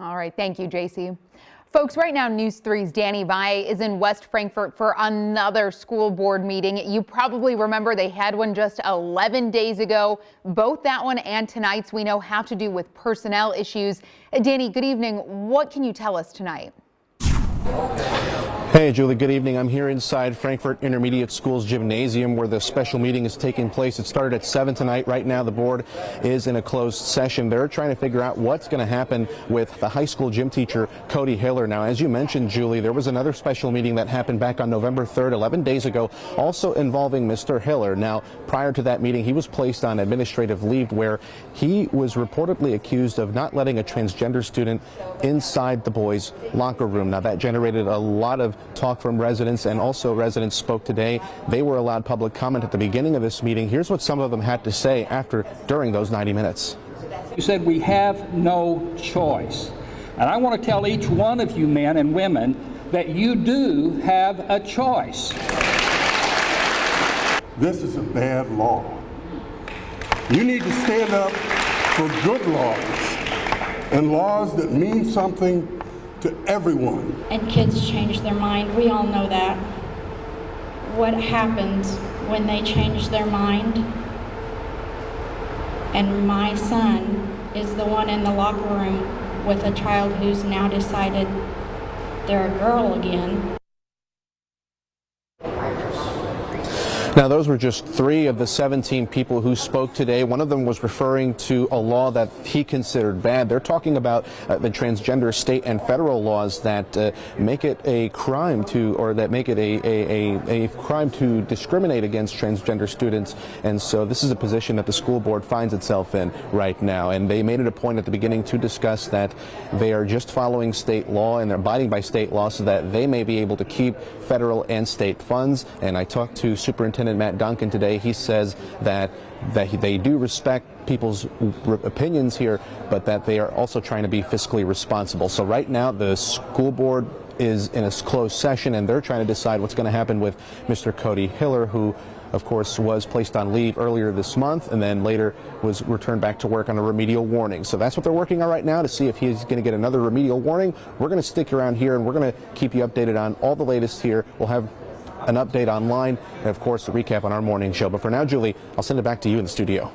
All right, thank you, JC. Folks, right now, News 3's Danny Valle is in West Frankfort for another school board meeting. You probably remember they had one just 11 days ago. Both that one and tonight's, we know, have to do with personnel issues. Danny, good evening. What can you tell us tonight? Hey, Julie, good evening. I'm here inside Frankfort Intermediate School's gymnasium where the special meeting is taking place. It started at 7 tonight. Right now, the board is in a closed session. They're trying to figure out what's going to happen with the high school gym teacher, Cody Hiller. Now, as you mentioned, Julie, there was another special meeting that happened back on November 3rd, 11 days ago, also involving Mr. Hiller. Now, prior to that meeting, he was placed on administrative leave where he was reportedly accused of not letting a transgender student inside the boys' locker room. Now, that generated a lot of talk from residents, and also residents spoke today. They were allowed public comment at the beginning of this meeting. Here's what some of them had to say during those 90 minutes. You said we have no choice. And I want to tell each one of you men and women that you do have a choice. This is a bad law. You need to stand up for good laws and laws that mean something to everyone. And kids change their mind. We all know that. What happens when they change their mind? And my son is the one in the locker room with a child who's now decided they're a girl again. Now, those were just 3 of the 17 people who spoke today. One of them was referring to a law that he considered bad. They're talking about the transgender state and federal laws that make it a crime to, or that make it a crime to discriminate against transgender students. And so this is a position that the school board finds itself in right now. And they made it a point at the beginning to discuss that they are just following state law and they're abiding by state law so that they may be able to keep federal and state funds. And I talked to Superintendent Matt Duncan today. He says that they do respect people's opinions here, but that they are also trying to be fiscally responsible. So right now the school board is in a closed session and they're trying to decide what's going to happen with Mr. Cody Hiller, who of course was placed on leave earlier this month and then later was returned back to work on a remedial warning. So that's what they're working on right now, to see if he's going to get another remedial warning. We're going to stick around here and we're going to keep you updated on all the latest here. We'll have an update online and of course a recap on our morning show. But for now, Julie, I'll send it back to you in the studio.